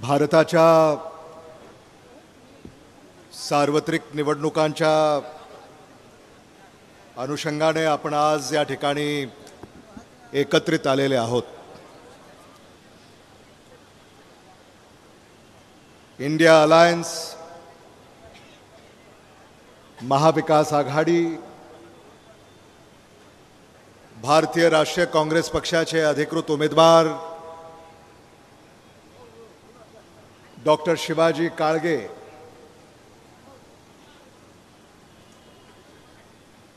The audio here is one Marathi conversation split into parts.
भारताच्या सार्वत्रिक निवडणुकांच्या अनुषंगाने आपण आज या ठिकाणी एकत्रित आलेले आहोत। इंडिया अलायन्स, महाविकास आघाडी, भारतीय राष्ट्रीय काँग्रेस पक्षाचे अधिकृत उमेदवार डॉक्टर शिवाजी काळगे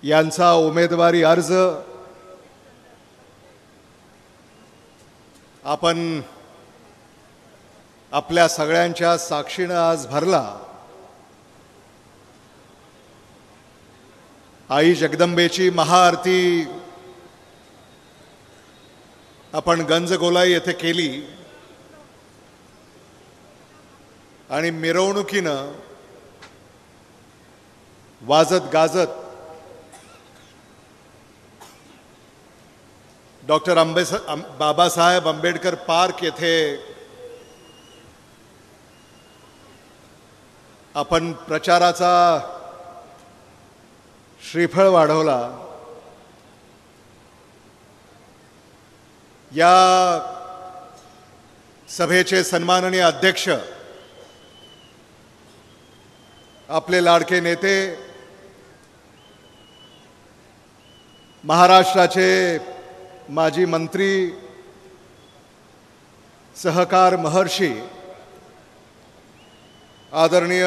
यांचा उमेदवारी अर्ज आपण आपल्या सगळ्यांच्या साक्षीने आज भरला। आई जगदंबेची महाआरती आपण गंजगोलाई येथे केली आणि मिरवणुकीनं वाजत गाजत डॉक्टर बाबासाहेब आंबेडकर पार्क येथे आपण प्रचाराचा श्रीफळ वाढवला। या सभेचे सन्माननीय अध्यक्ष, आपले लाडके नेते, महाराष्ट्राचे माजी मंत्री, सहकार महर्षी आदरणीय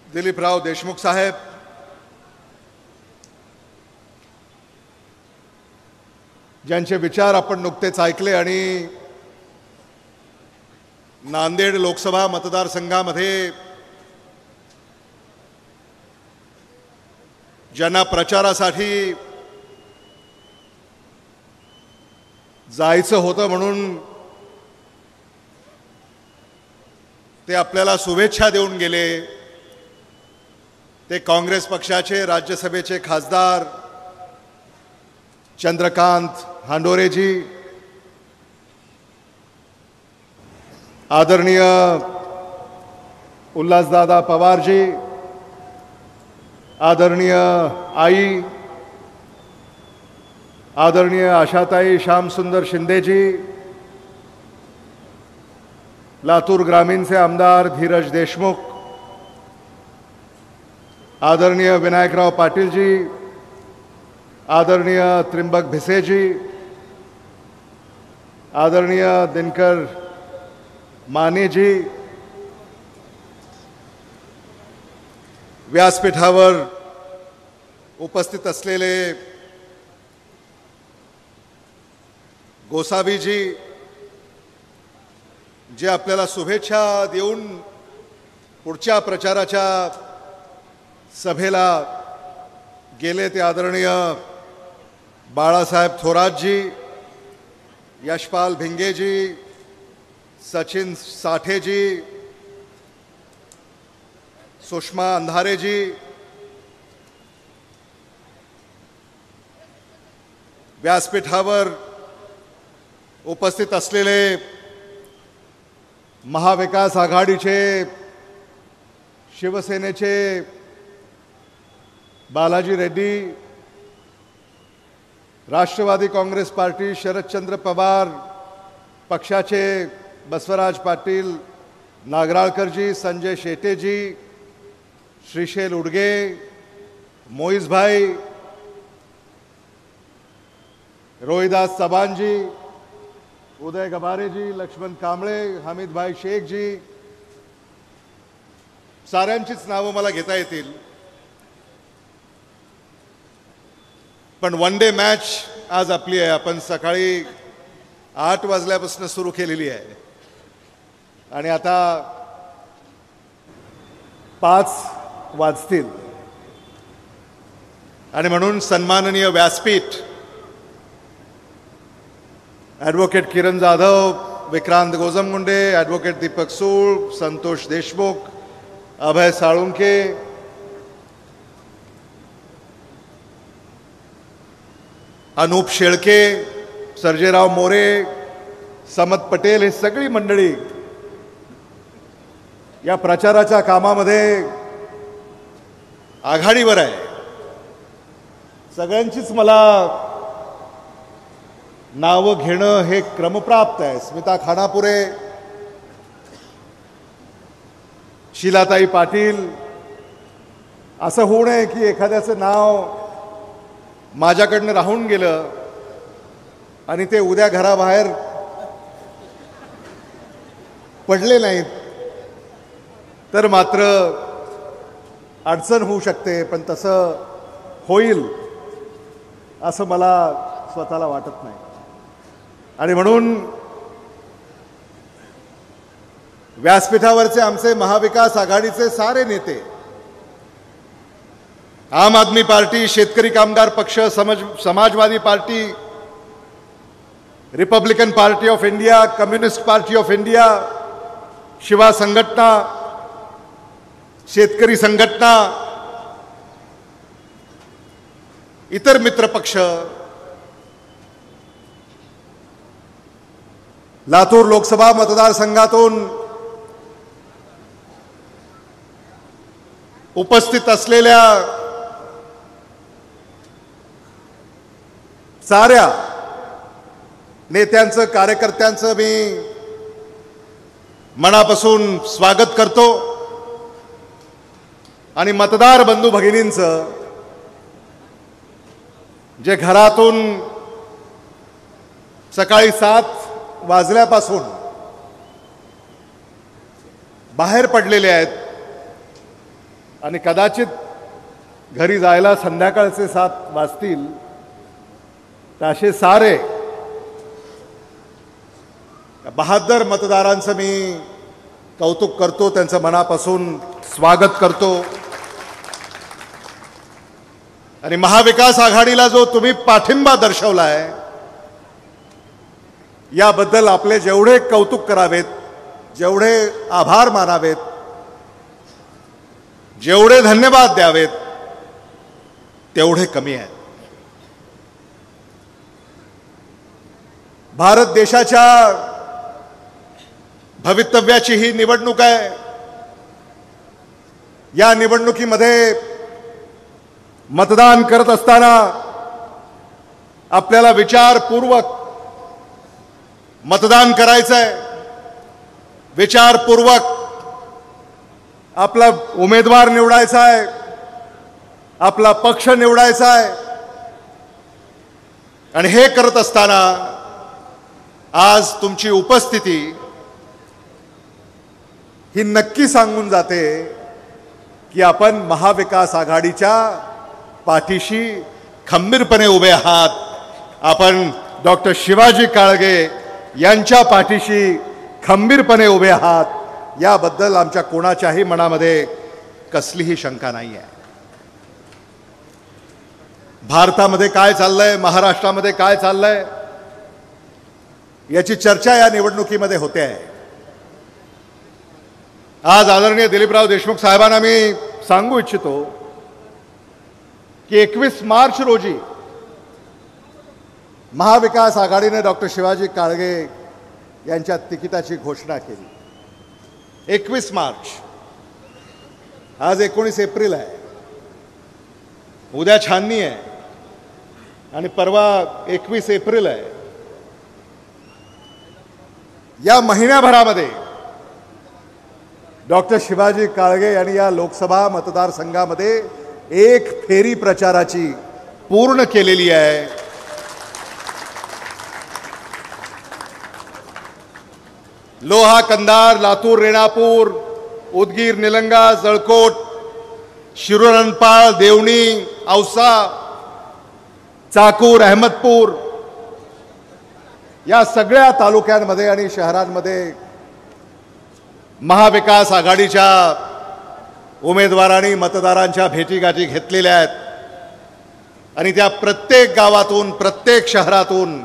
दिलीपराव देशमुख साहेब, ज्यांचे विचार आपण नुकतेच ऐकले आणि नांदेड लोकसभा मतदारसंघामध्ये ज्यांना प्रचारासाठी जायचं होतं म्हणून ते आपल्याला शुभेच्छा देऊन गेले, ते काँग्रेस पक्षाचे राज्यसभेचे खासदार चंद्रकांत हांडोरेजी, आदरणीय उल्हासदादा पवारजी, आदरणीय आई, आदरणीय आशाताई श्यामसुंदर शिंदेजी, लातूर ग्रामीणचे आमदार धीरज देशमुख, आदरणीय विनायकराव पाटीलजी, आदरणीय त्रिंबक भिसेजी, आदरणीय दिनकर मानेजी, व्यासपीठावर उपस्थित असलेले गोसावीजी, जे आपल्याला शुभेच्छा देऊन पुढच्या प्रचाराच्या सभेला गेले, ते आदरणीय बाळासाहेब थोरातजी, यशपाल भिंगेजी, सचिन साठेजी, सुषमा अंधारेजी, व्यासपीठावर उपस्थित असलेले महाविकास आघाडीचे, शिवसेनेचे बालाजी रेड्डी, राष्ट्रवादी काँग्रेस पार्टी शरदचंद्र पवार पक्षाचे बसवराज पाटील नागराळकरजी, संजय शेटेजी, श्रीशैल उडगे, मोईजभाई, रोहिदास चबानजी, उदय गबारेजी, लक्ष्मण कांबळे, हमीदभाई शेखजी, साऱ्यांचीच नावं मला घेता येतील, पण वन डे मॅच आज आपली आहे। आपण सकाळी 8 वाजल्यापासून सुरू केलेली आहे आणि आता 5 वाजतील आणि म्हणून सन्माननीय व्यासपीठ ॲडव्होकेट किरण जाधव, विक्रांत गोजमगुंडे, ॲडव्होकेट दीपक सूळ, संतोष देशमुख, अभय साळुंके, अनूप शेळके, सर्जेराव मोरे, समत पटेल हे सगळी मंडळी या प्रचाराच्या कामामध्ये आघाडीवर आहे. सगळ्यांचीच मला नावं घेणं हे क्रमप्राप्त आहे. स्मिता खानापुरे, शीलाताई पाटील, असं होऊ नये की एखाद्याचं नाव माझ्याकडनं राहून गेलं आणि ते उद्या घराबाहेर पडले नाहीत तर मात्र अडचण होऊ शकते. पण तसं होईल असं मला स्वतःला वाटत नाही. आणि म्हणून व्यासपीठावरचे आमचे महाविकास आघाडीचे सारे नेते, आम आदमी party, Shetkari Kamgar Paksha, Samajwadi Party, Republican Party of India, Communist Party of India, Shiva Sanghatana, Shetkari संघटना, इतर मित्रपक्ष, लातूर लोकसभा मतदारसंघातून उपस्थित असलेल्या साऱ्या नेत्यांचं, कार्यकर्त्यांचं मी मनापासून स्वागत करतो. आणि मतदार बंधू भगिनींचं जे घरातून सकाळी 7 वाजल्यापासून बाहेर पडलेले आहेत आणि कदाचित घरी जायला संध्याकाळचे 7 वाजतील, तर असे सारे बहादर मतदारांचं मी कौतुक करतो, त्यांचं मनापासून स्वागत करतो. आणि महाविकास आघाडीला जो तुम्ही पाठिंबा दर्शवलाय याबद्दल आपले जेवढे कौतुक करावेत, जेवढे आभार मानावेत, जेवढे धन्यवाद द्यावेत तेवढे कमी आहेत. भारत देशाच्या भवितव्याची ही निवडणूक आहे. या निवडणुकीमध्ये मतदान करत असताना आपल्याला विचारपूर्वक मतदान करायचं आहे. विचारपूर्वक आपला उमेदवार निवडायचा आहे, आपला पक्ष निवडायचा आहे. आणि हे करत असताना आज तुमची उपस्थिती ही नक्की सांगून जाते की आपण महाविकास आघाडीच्या पाठीशी खंबीरपणे उभे आहात. आपण डॉक्टर शिवाजी काळगे यांच्या पाठीशी खंबीरपणे उभे आहात. याबद्दल आमच्या कोणाच्याही मनामध्ये कसलीही शंका नाही आहे. भारतामध्ये काय चाललंय, महाराष्ट्रामध्ये काय चाललंय याची चर्चा या निवडणुकीमध्ये होते आहे. आज आदरणीय दिलीपराव देशमुख साहेबांना मी सांगू इच्छितो की 21 मार्च रोजी महाविकास आघाडीने डॉक्टर शिवाजी काळगे यांच्या तिकिटाची घोषणा केली. 21 मार्च. आज 19 एप्रिल आहे. उद्या छाननी आहे आणि परवा 21 एप्रिल आहे. या महिन्याभरामध्ये डॉक्टर शिवाजी काळगे यांनी या लोकसभा मतदारसंघामध्ये एक फेरी प्रचाराची पूर्ण केलेली आहे. लोहा, कंधार, लातूर, रेणापूर, उदगीर, निलंगा, जळकोट, शिरूर, रणपाळ, देवणी, औसा, चाकूर, अहमदपूर या सगळ्या तालुक्यांमध्ये आणि शहरांमध्ये महाविकास आघाडीच्या उमेदवारांनी मतदारांच्या भेटीगाठी घेतलेल्या आहेत. आणि त्या प्रत्येक गावातून, प्रत्येक शहरातून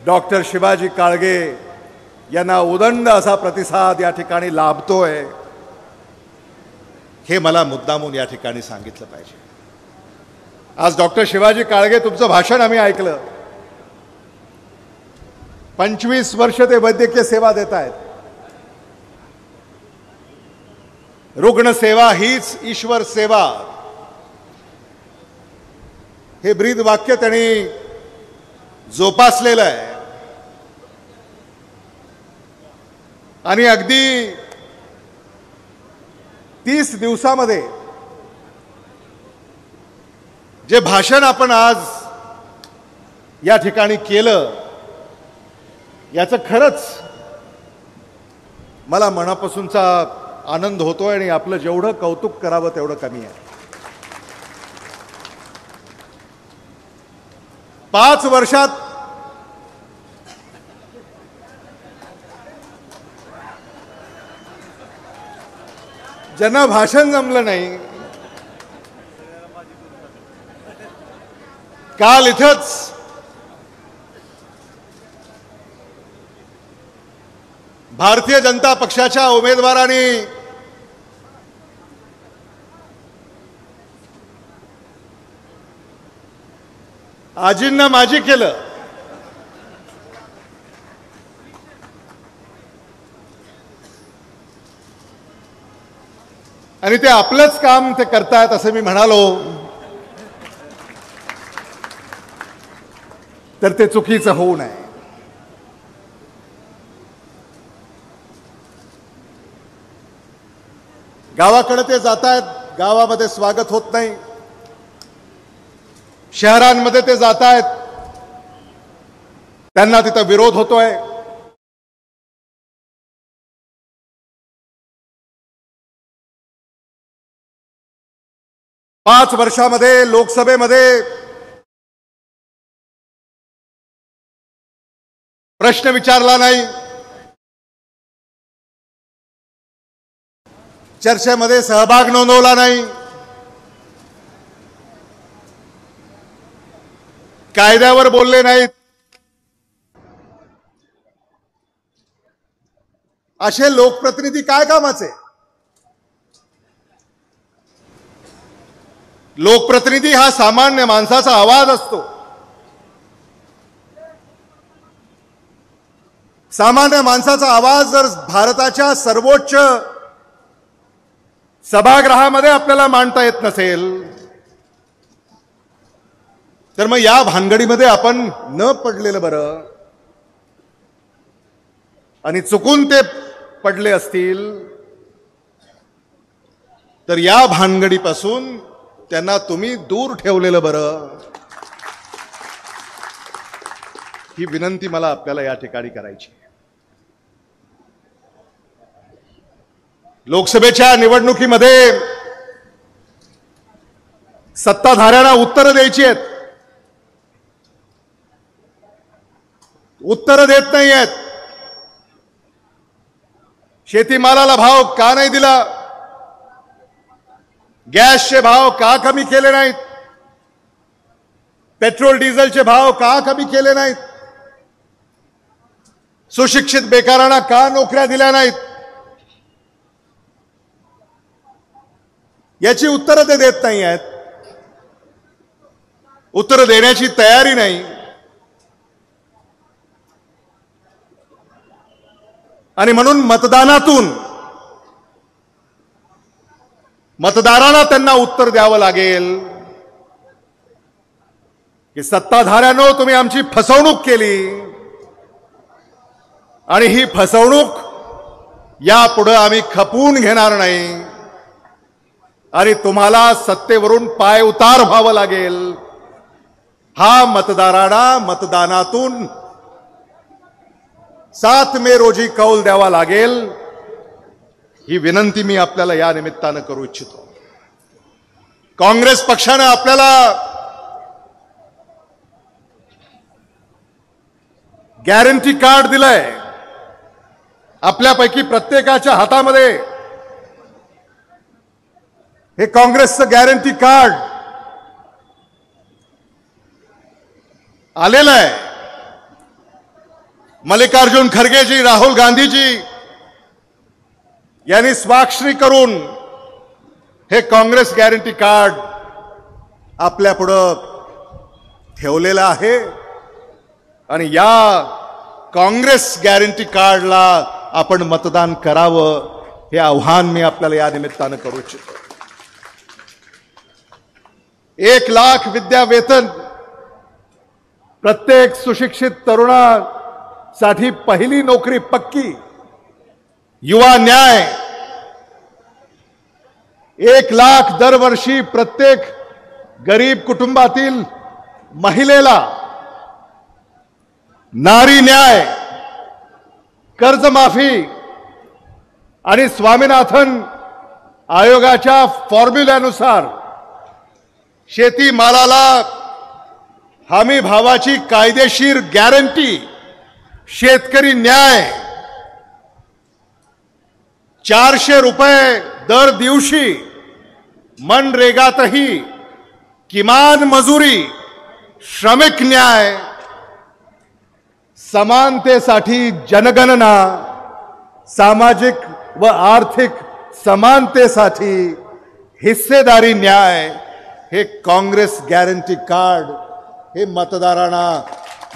डॉक्टर शिवाजी काळगे यांना उदंड असा प्रतिसाद या ठिकाणी लाभतोय. हे मला मुद्दामून या ठिकाणी सांगितलं पाहिजे. आज डॉक्टर शिवाजी काळगे तुमचं भाषण आम्ही ऐकलं. 25 वर्ष ते वैद्यकीय सेवा देत आहेत. रुग्णसेवा हीच ईश्वर सेवा हे ब्रीद वाक्य त्यांनी जोपासलेलं आहे. आणि अगदी 30 दिवसामध्ये जे भाषण आपण आज या ठिकाणी केलं याचं खरंच मला मनापासूनचा आनंद होतोय आणि आपलं जेवढं कौतुक करावं तेवढं कमी आहे. 5 वर्षात ज्यांना भाषण जमलं नाही, काल इथंच भारतीय जनता पक्षाच्या उमेदवारांनी आजींना माजी केलं. आणि ते आपलंच काम ते करतायत असं मी म्हणालो तर ते चुकीचं होऊ नये. गावाकडे ते जात आहेत, गावामध्ये स्वागत होत नाही. शहरांमध्ये ते जात आहेत, त्यांना तिथं विरोध होतोय. पाच वर्षामध्ये लोकसभेमध्ये प्रश्न विचारला नाही, चर्चेमध्ये सहभाग नोंदवला नाही, कायद्यावर बोलले नाहीत. असे लोकप्रतिनिधी काय कामाचे? लोकप्रतिनिधी हा सामान्य माणसाचा आवाज असतो. सामान्य माणसाचा आवाज जर भारताच्या सर्वोच्च सभागृहामध्ये आपल्याला मांडता येत नसेल तर मग या भानगडीमध्ये आपण न पडलेलं बरं. आणि चुकून ते पडले असतील तर या भानगडीपासून त्यांना तुम्ही दूर ठेवलेलं बरं. ही विनंती मला आपल्याला या ठिकाणी करायची. लोकसभेच्या निवडणुकीमध्ये सत्ताधाऱ्यांना उत्तरं द्यायची आहेत, उत्तरं देत नाही आहेत. शेतीमालाला भाव का नाही दिला? गॅसचे भाव का कमी केले नाहीत? पेट्रोल डिझेलचे भाव का कमी केले नाहीत? सुशिक्षित बेकारांना का नोकऱ्या दिल्या नाहीत? याची उत्तरं ते देत नाही आहेत. उत्तरं देण्याची तयारी नाही. आणि म्हणून मतदारांना त्यांना उत्तर द्यावं लागेल की सत्ताधाऱ्यांनो, तुम्ही आमची फसवणूक केली आणि ही फसवणूक यापुढे आम्ही खपवून घेणार नाही आणि तुम्हाला सत्तेवरून पाय उतार व्हावं लागेल. हा मतदारांना मतदानातून 7 मे रोजी कौल द्यावा लागेल. ही विनंती मी आपल्याला या निमित्तानं करू इच्छितो. काँग्रेस पक्षानं आपल्याला गॅरंटी कार्ड दिलंय. आपल्यापैकी प्रत्येकाच्या हातामध्ये हे काँग्रेसचं गॅरंटी कार्ड आलेलं आहे. मल्लिकार्जुन खरगेजी, राहुल गांधीजी यांनी स्वाक्षरी करून हे काँग्रेस गॅरंटी कार्ड आपल्या पुढं ठेवलेलं आहे. आणि या काँग्रेस गॅरंटी कार्डला आपण मतदान करावं, हे आव्हान मी आपल्याला या निमित्तानं करू इच्छितो. 1 लाख विद्या वेतन प्रत्येक सुशिक्षित तरुणासाठी पहिली नोकरी पक्की, युवा न्याय 1 लाख दरवर्षी प्रत्येक गरीब कुटुंबातील महिलेला, नारी न्याय, कर्जमाफी आणि स्वामीनाथन आयोगाच्या फॉर्म्युल्यानुसार शेतीमालाला हमी भावाची कायदेशीर गॅरंटी, शेतकरी न्याय, 400 रुपये दर दिवशी, मनरेगातही किमान मजुरी, श्रमिक न्याय, समानतेसाठी जनगणना, सामाजिक व आर्थिक समानतेसाठी हिस्सेदारी न्याय, हे काँग्रेस गॅरंटी कार्ड हे मतदारांना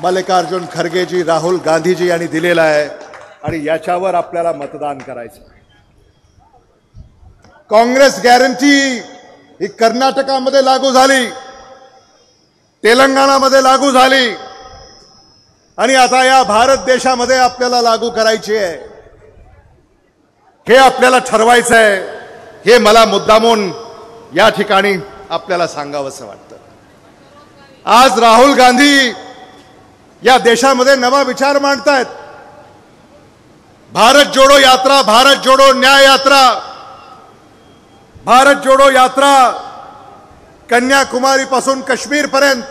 मल्लिकार्जुन खरगेजी, राहुल गांधीजी यांनी दिलेलं आहे आणि याच्यावर आपल्याला मतदान करायचं. काँग्रेस गॅरंटी ही कर्नाटकामध्ये लागू झाली, तेलंगणामध्ये लागू झाली आणि आता या भारत देशामध्ये आपल्याला लागू करायची आहे. हे आपल्याला ठरवायचं आहे. हे मला मुद्दामून या ठिकाणी आपल्याला सांगावंसं वाटतं. आज राहुल गांधी या देशामध्ये नवा विचार मांडतायत. भारत जोडो यात्रा, भारत जोडो न्याय यात्रा, भारत जोडो यात्रा कन्याकुमारी पासून काश्मीर पर्यंत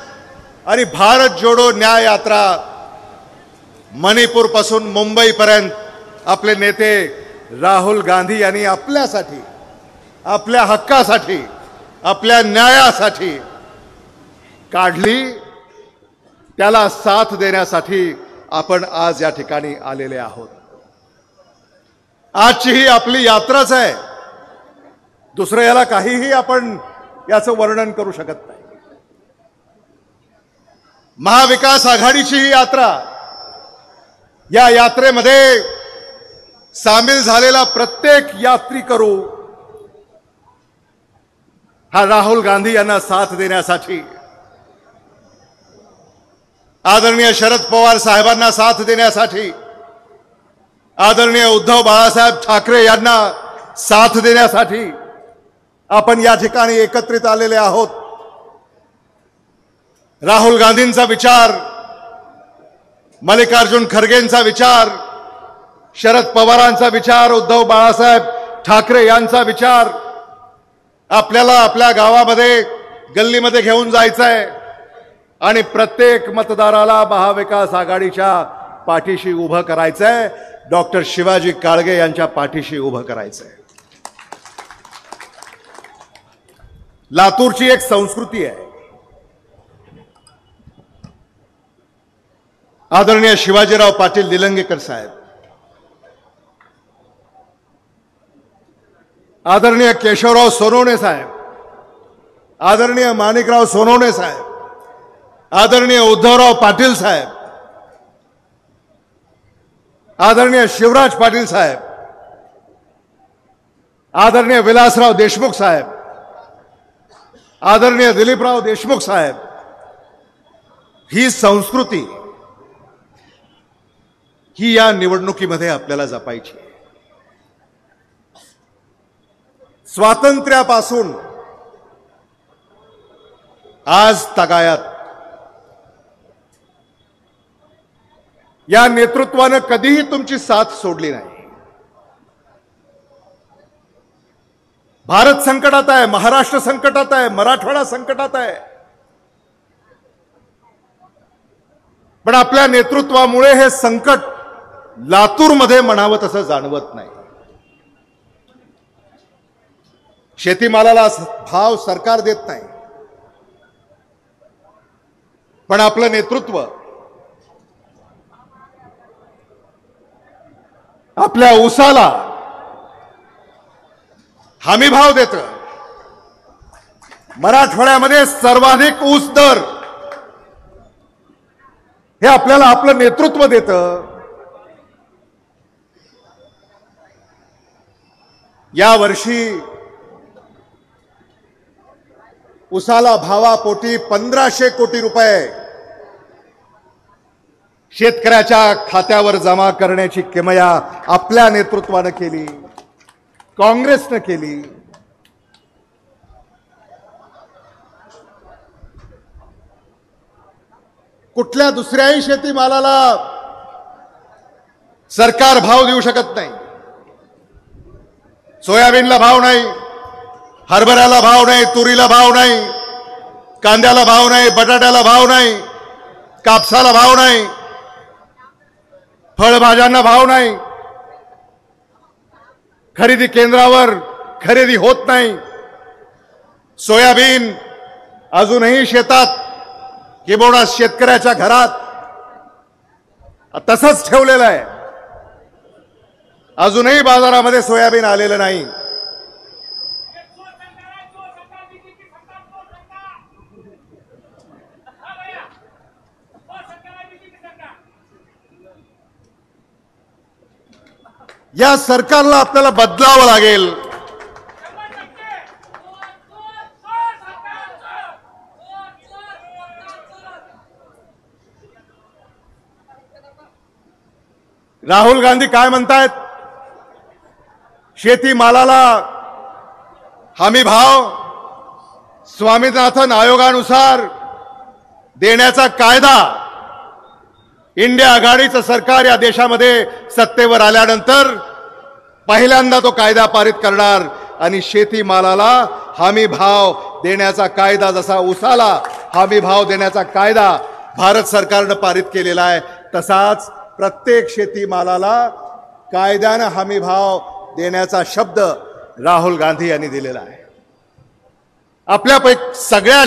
आणि भारत जोडो न्याय यात्रा मणिपूर पासून मुंबई पर्यंत आपले नेते राहुल गांधी यांनी आपल्यासाठी, आपल्या हक्कासाठी, आपल्या न्यायासाठी काढली. त्याला साथ देण्यासाठी आपण आज या ठिकाणी आलेले आहोत. आजची ही आपली यात्राच आहे. दुसरं याला काहीही आपण याचं वर्णन करू शकत नाही. महाविकास आघाडीची ही यात्रा, या यात्रेमध्ये सामील झालेला प्रत्येक यात्रेकरू हा राहुल गांधी यांना साथ देण्यासाठी, आदरणीय शरद पवार साहेबांना साथ देण्यासाठी, आदरणीय उद्धव बाळासाहेब ठाकरे यांना साथ देण्यासाठी आपण या ठिकाणी एकत्रित आलेले आहोत. राहुल गांधींचा विचार, मल्लिकार्जुन खरगेंचा विचार, शरद पवारांचा विचार, उद्धव बाळासाहेब ठाकरे यांचा विचार आपल्याला आपल्या गावामध्ये, गल्लीमध्ये घेऊन जायचं आहे आणि प्रत्येक मतदाराला महाविकास आघाडीच्या पाठीशी उभं करायचं आहे. डॉक्टर शिवाजी काळगे यांच्या पाठीशी उभं करायचं आहे. लातूरची एक संस्कृती आहे. आदरणीय शिवाजीराव पाटील निलंगेकर साहेब, आदरणीय केशवराव सोनवणे साहेब, आदरणीय माणिकराव सोनवणे साहेब, आदरणीय उद्धवराव पाटील साहेब, आदरणीय शिवराज पाटील साहेब, आदरणीय विलासराव देशमुख साहेब, आदरणीय दिलीपराव देशमुख साहेब, ही संस्कृती ही या निवडणुकीमध्ये आपल्याला जपायची आहे. स्वातंत्र्यापासून आज तगायात या नेतृत्वानं कधीही तुमची साथ सोडली नाही. भारत संकटात आहे, महाराष्ट्र संकटात आहे, मराठवाडा संकटात आहे, पण आपल्या नेतृत्वामुळे हे संकट लातूरमध्ये म्हणावं तसं जाणवत नाही. शेतीमालाला भाव सरकार देत नाही, पण आपलं नेतृत्व आपल्या ऊसाला हमी भाव देतं. मराठवाड्यामध्ये सर्वाधिक ऊस दर हे आपल्याला आपलं नेतृत्व देतं. या वर्षी उसाला भावापोटी 1500 कोटी रुपये शेतकऱ्याच्या खात्यावर जमा करण्याची किमया आपल्या नेतृत्वाने केली, काँग्रेसने केली. कुठल्या दुसऱ्याही शेतीमालाला सरकार भाव देऊ शकत नाही. सोयाबीनला भाव नाही, हरभऱ्याला भाव नाही, तुरीला भाव नाही, कांद्याला भाव नाही, बटाट्याला भाव नाही, कापसाला भाव नाही, फळभाज्यांना भाव नाही, खरेदी केंद्रावर खरेदी होत नाही. सोयाबीन अजूनही शेतात किंबहुना शेतकऱ्याच्या घरात तसंच ठेवलेलं आहे. अजूनही बाजारामध्ये सोयाबीन आलेलं नाही. या सरकारला आपल्याला बदलावं लागेल. राहुल गांधी काय म्हणतायत? शेतीमालाला हमी भाव स्वामीनाथन आयोगानुसार देण्याचा कायदा इंडिया आघाडीचं सरकार या देशामध्ये सत्तेवर आल्यानंतर पहिल्यांदा तो कायदा पारित करणार आणि शेतीमालाला हमी भाव देण्याचा कायदा, जसा उसाला हमी भाव देण्याचा कायदा भारत सरकारनं पारित केलेला आहे, तसाच प्रत्येक शेतीमालाला कायद्यानं हमी भाव देण्याचा शब्द राहुल गांधी यांनी दिलेला आहे. आपल्यापैकी सगळ्या